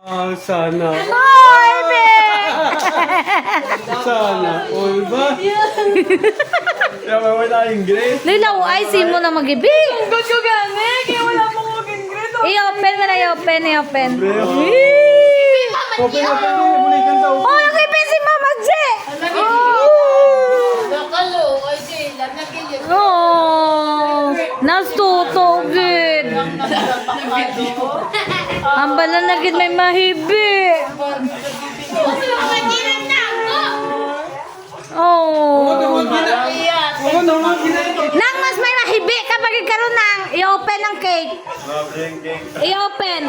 Sana. Ay, be! Sana. All ba? Kaya may wala Ingrid. Lilaw, ay, simo na mag-ibig. Good ko gani, kaya wala pong walking grade. I-open mo na, i-open. Open na tayo ng bulikan sa Oh, nakipin si Mama J! Nakalo, ay di, lanagin yun. Oh, nastutugid. Ang bala na gid may mahibi. Oh. Nang mas may mahibi kapag ikaroon ng i-open ang cake. I-open.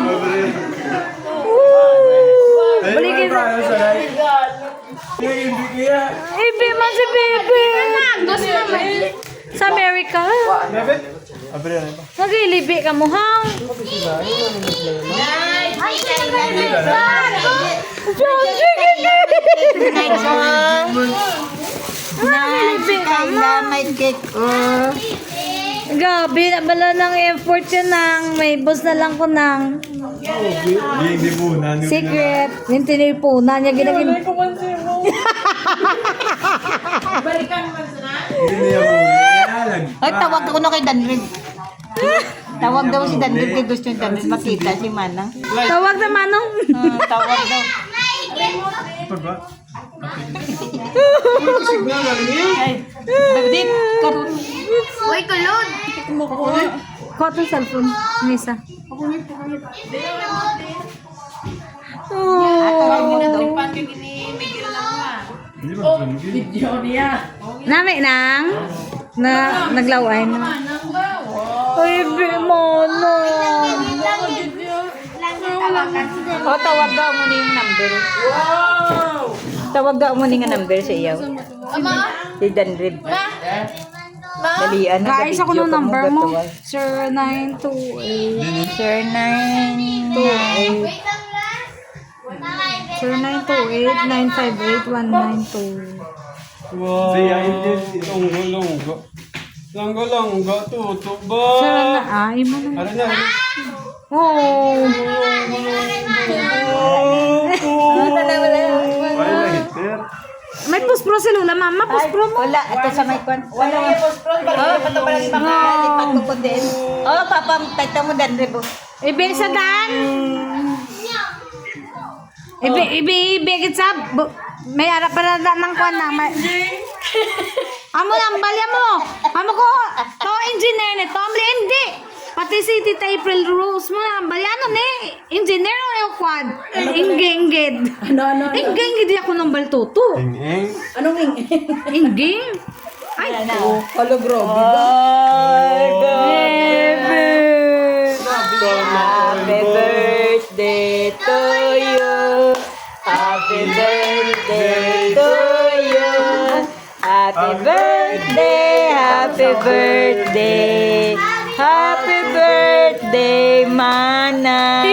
Balikin sa... Ibi man si Bebe. Sa America. Nag-ilibi ka mo, hang. Gabi, nabala ng effort yun nang. May boss na lang ko nang. Secret. Yung tinirpunan niya ginagin. Balikan man sa na. Ay, tawag ako na kay Danrid. Tawag daw si Danrid kay gusto yung Danrid makita si Manang. Tawag na Manong. Tawag daw. Ay, David, karon. Uy, kulod. Kuha itong cellphone. Yung isa. Oh. Video niya. Nami nang. Naglaway na. Ay, Bimono. O, tawag daw mo na yung number. Wow! Tawag daw mo na yung number sa iyo. Si Danrid. Dalian na Guys, ako nung number mo. Sir 928. Sir 928. Sir 928-958-192. Wow. Siya hindi longgo. Longgo, tuto ba? Sir na ay mo na. Ano na? Oh. May puspro si Lula, mama. Puspro mo. Wala, ito sa may kwan. Wala yung post-pro. Oh, patubalang lipat mo po din. Oh, papa, tagta mo Danrid. Ibi sa dan. Ibi kita. May arap para ng kwan na. Amo lang, balya mo. Amo ko, to engineer ni Tom Lee, hindi. Pati si Tita April Rose mo na, balya no ni. Engineer o yung kwan. Inggingid. Ano? Inggingid ako ng baltuto. Ing. Anong ingin? Ingging. Ay, Hologrobe. Bebe. Happy birthday to you. Happy birthday to you. Happy birthday, happy birthday. Happy birthday, Mana.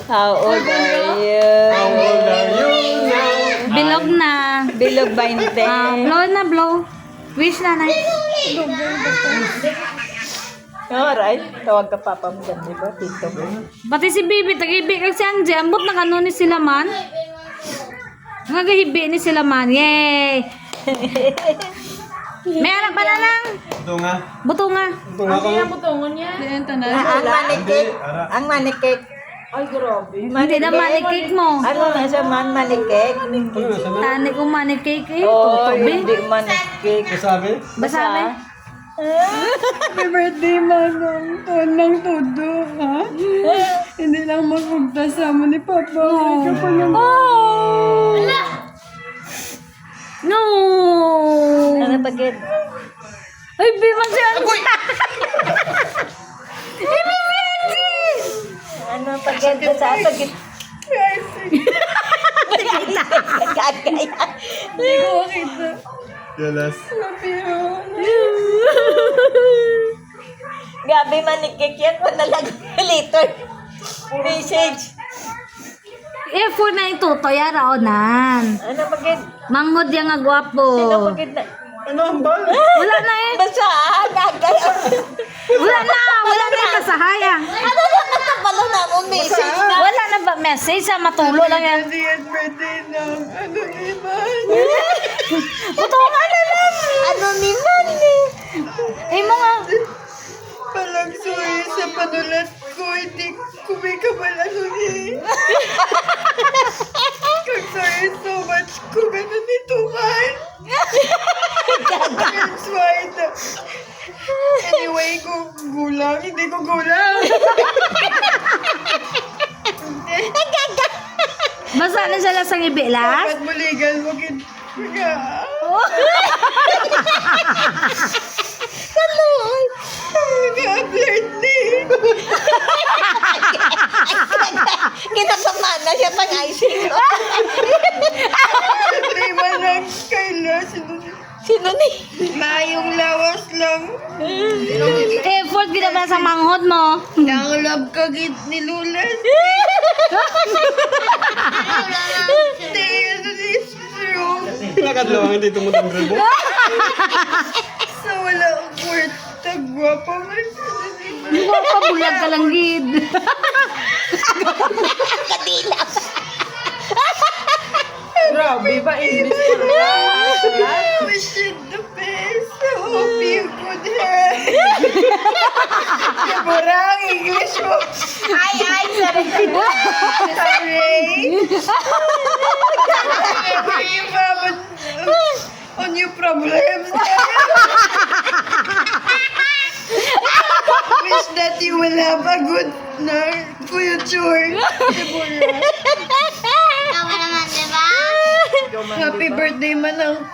How old are you? How old are you now? Bilog na. Bilog 20. Blow na, blow. Wish na, nay. Alright. Tawag ka papa mo dyan, di ba? Tito ko. Pati si Bibi, tag-ibig kag si Angie. Ambot na kano ni sila man. Nagahibi ni sila man. Yay! May anak pa na lang. Ito nga. Buto nga. Ito nga ko. Butongon niya. Ang manikik. Ang manikik. Ay, grabe. Hindi na manicake mo. Ano na siya man manikik? Tani kong manicake eh. Oh, Tutubi. hindi manikik. Kasabi? Basabi. Happy birthday, Manong. Tunang todo, ha? Hindi lang magugtas mo ni Papa. Oh! No! Ano pagid? Ay, biman si Angie. Biman si Angie. Ano pagid sa pagid? Gagay. Hindi ko makita. Jealous. Gabi manikik yan. Wala lang later. Message. For na yung tutoy, araonan. Ano pagid? Mangod yung nga gwapo. Sino pagid na? Ano ang bal? Wala na eh. Basta, gagay. Wala na yung kasahayang. Ano lang ang kapalo na message na. Wala na ba message? Matulo lang yan. Kasi yan birthday ng ano naman. Putungan na lang. Ano naman eh. Eh mga... Palang sorry sa panulat ko, hindi kumikabalan eh. Kung sorry so much ko ganun ito man. That's why anyway, gulang, hindi ko gulang. Basa na siya lasang ibilas? Dapat mo legal mo Nag-upload ni. Kinabaman na siya pang icing. Birthday man lang Kayla. Sino ni? Mayong lawas lang. Effort kita ba sa manghod mo? Ang love ka git ni Lulas. This is true. Pinakadlawangan dito mo ng grabo. Sa wala ang word. Tagwapa mo. Hindi ko pabulag ka lang, gid. Kadila. Grabe ba English pa I wish you the best. I hope you could have. Kaburang English mo. Ay, sorry. Sorry. Whenever you have on your problems. Wish that you will have a good future. Deborah. Tama naman, diba? Happy birthday man ang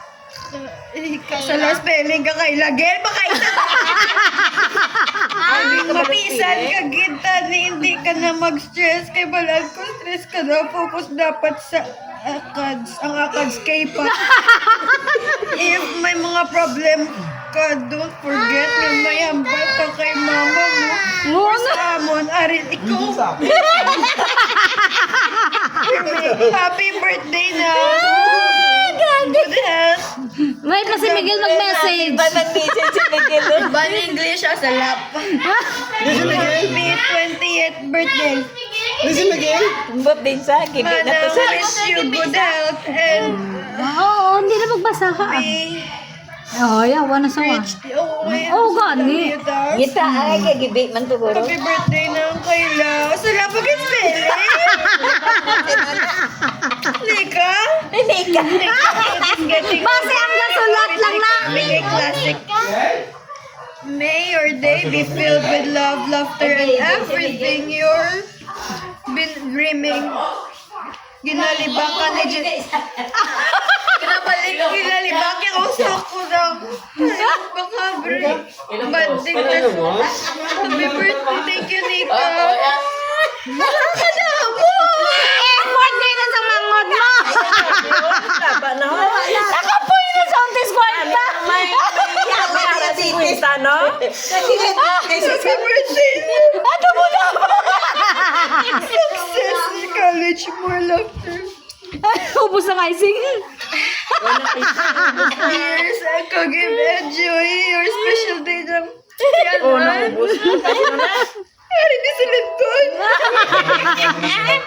sa last spelling ka kay Lagel. Baka isa mapisan ka kita ni hindi ka na mag-stress kay balag ko stress ka daw. Focus dapat sa ACADS. Ang ACADS K-pop. If may mga problem ka, don't forget na may hambal ka kay mama mo. Or sa amon, arin ikaw. Happy birthday na. Good health. Wait pa si Miguel mag-message. Ba nag-message si Miguel? Ban English as a lap. Happy 20th birthday. Listen again. Mbot din sa akin. Mana wish you good health and Oo, hindi na magbasa ka. be Oh, yawa na sawa. rich. Oh, gani. Ngita, ay, kaya gibi man to guro. Happy birthday ng Kayla. Sarap pag-spelling. Lika? Hindi ka. Base ang gasulat lang na. Bigay classic. May your day be filled with love, laughter, and everything you're been dreaming. Ginalibak ka ni Jess. Ginalibak yung usok ko daw. Baka break. Banding na. Happy birthday. Thank you, Nika. Nakakala mo! Effort din na sa manghod mo. Nakapoy na sa ontis kwarta. Happy birthday. Ano mo na? Success in college. More laughter. Ubus ang icing. Years ako give enjoy your special day ng Yan. Ari di sa lindon.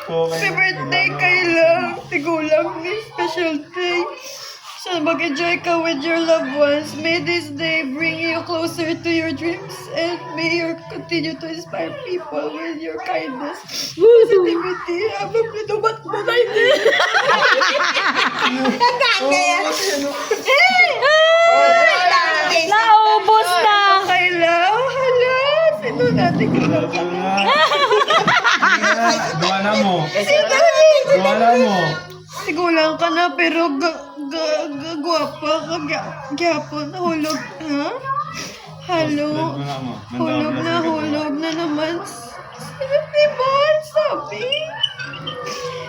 Happy birthday Kayla. Tigulang ni special day. So mag-enjoy ka with your loved ones. May this day bring you closer to your dreams and may you continue to inspire people with your kindness. Positivity. Habang pinubat mo na hindi. Naubos na. Kayla, hala. Sino natin kailangan? Duwala mo. Sino? Duwala mo. Sigulang ka na pero gwapa ka gyapon. Hulog na. Halo. Duwala mo. Hulog na naman. Diba? Sabi.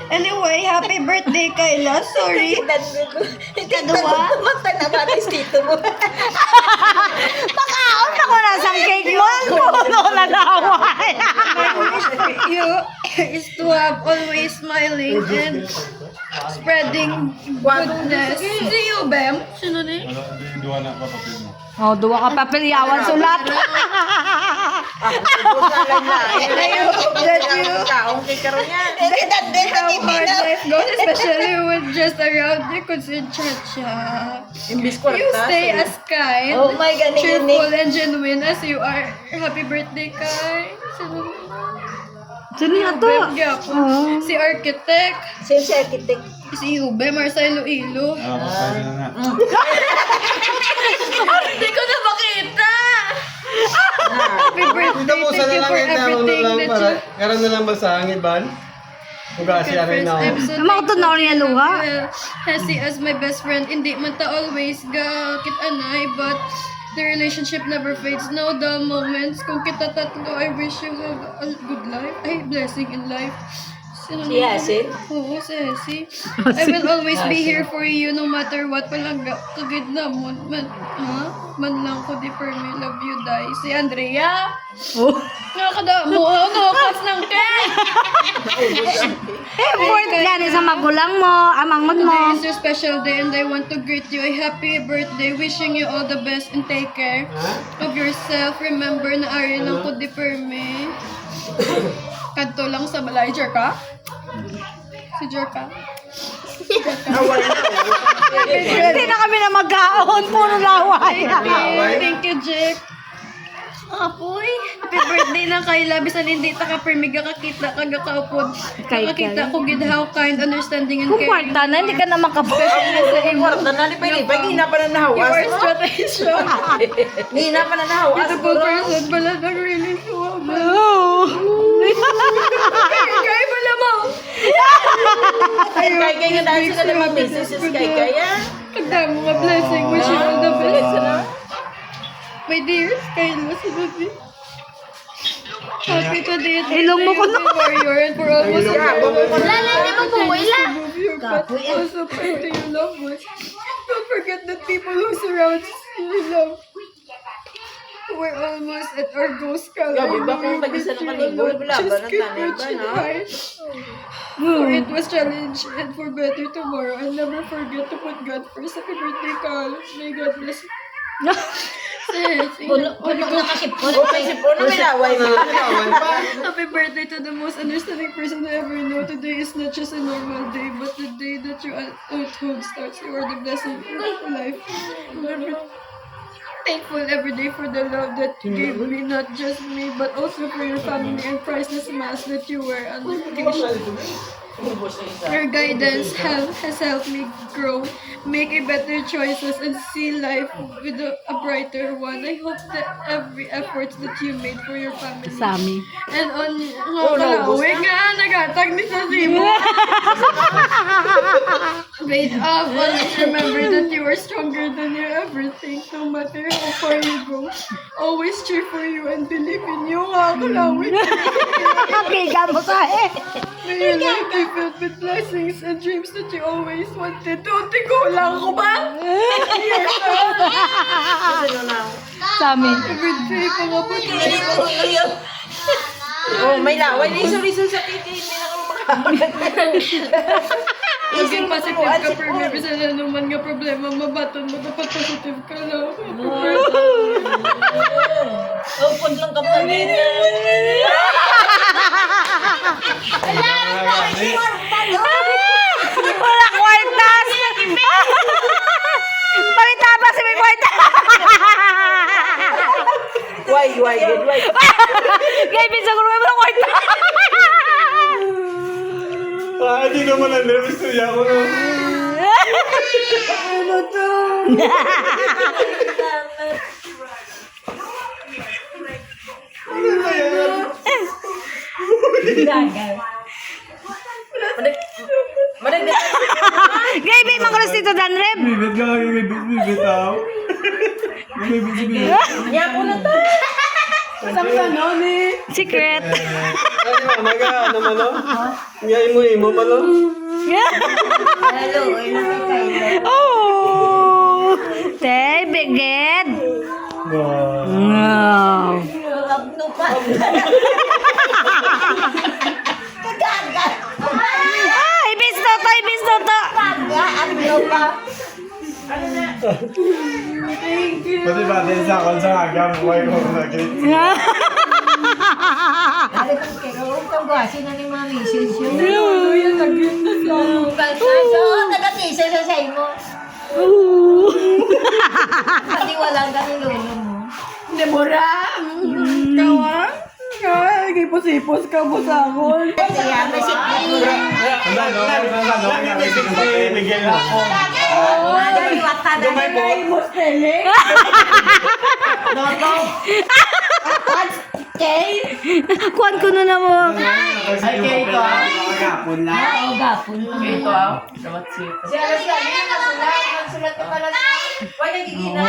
Anyway, happy birthday Kayla. Sorry. Kadua? Mata na ba dito mo? Makaon ako na sa cake mo. Puno na laway. My wish for you is to have always smiling and spreading goodness. See you, Bem. Sino ni? Duwala pa papel mo. Oh, duwa ka papel yawan sulat. I hope that you kay Karon yan. How hard life goes, especially when just around you, consider Chacha. Imbis You stay as kind, Oh my God, cheerful and genuine as you are. Happy birthday, Kai. Sino na to? Gyapon. Si Architect, Sino si architect? si Ube, Marcelo Ilo. Paano na nga. Hindi ko na makita! Happy birthday, Ito po, thank sana you lang for yung tawag na everything lang that para. you... Karoon na lang ba sa hangin, Ban? Hugas siya rin ako. Mga to na niya luha. Hasi as my best friend, hindi man ta always ga kit anay, but the relationship never fades. No dull moments. Kung kita tatlo, I wish you have a good life. Ay, blessing in life. Sino Si Yasin? Oo, si Hasi. I will always be here for you no matter what. Walang kagid na mo. Man lang ko di for me. Love you, die. Si Andrea. Oh. Nakakadamo. Nakakas ng cake. Effort yan sa magulang mo, amangmod mo. Today is your special day and I want to greet you a happy birthday. Wishing you all the best and take care of yourself. Remember na ari lang ko di per me. Kadto lang sa balay, Jerka? Si Jerka? Hindi na kami na magkaon, puro laway. Thank you, Jek. Apoy, happy birthday na kay Labisan hindi ta ka permiga kakita kagakaupod. Kay Kakita ko gid how kind, understanding and Kung caring. kwarta na, hindi ka na makapos. Kwarta na, lipay-lipay. Hina pa na You nahawas. are strategization. Hina pa na nahawas. Beautiful person pala na really so Oh. Kaya pala mo. Kay nga dahil sila na mga business kay kaya. Kagdamo nga blessing. Wish you all the best. My dear, Kylo, sinabi. Happy today. Ilong mo ko na. Warrior and for almost a year. Wala na, hindi mo buwila. Move your but also pray to your loved ones. Don't forget the people who surround you love. We're almost at our ghost color. Gabi ba kung tag-isa na kanibol? Wala ba ng tanay ba, no? For it was challenge and for better tomorrow. And never forget to put God first. Happy birthday, Carl. May God bless you. Puno na kasi puno. Puno may laway mo. Happy birthday to the most understanding person I ever know. Today is not just a normal day, but the day that your adulthood starts. You are the blessing of life. Thankful every day for the love that you gave me, not just me, but also for your family and priceless smiles that you wear on occasion. Your guidance has helped me grow, make a better choices, and see life with a brighter one. I hope that every effort that you made for your family Sami. and on kalawin nga, nagatag ni sa Simo. Wait up, always remember that you are stronger than you ever think, no matter how far you go. Always cheer for you and believe in you. Nga, kalawin. Biga mo sa eh. May your life be filled with blessings and dreams that you always wanted. Tunti ko lang ko ba? Sami. Everyday ko nga po. Oh, may laway. Liso-liso sa kiki. Hindi na ako Maging positive ka per maybe sa naman nga problema, mabaton mo. Dapat positive ka lang. Upod lang ka pa rin. Wala kwartas. Pagita pa si may kwarta. Why, good, why? Kaya pinsa ko naman walang kwarta. Hindi naman ang nervous niya ako. Ano to? Ano na yan? Madag. Kaya may mangkulas dito, Danreb. Bibit ka, bibit ako. Bibit. Yapo na to. Isang tanong ni... Secret. Ano naga, ano man o? Ngayon mo man o? Hello, ay nakakain. Oh. Tay, biged. Wow. Abno pa. Ah, ibis toto, ibis toto. Abno pa. Thank you. Pati ba din sa akong sa agam, buhay ko na gate. Ano kang gwa, sino ni mga misis yun? So, taga-misis sa sa'yo mo. Kasi walang ganun lolo mo. Ay, gipos-ipos ka mo sa akon. Kaya, masipin. Miguel na ako. Iwata na Ay, mo spelling. Kuan ko na mo. Ay, kay ito ah. Gapon lang. Oo, gapon. Ito ah. Dapat sito. Sulat ka pala. Wala gigina.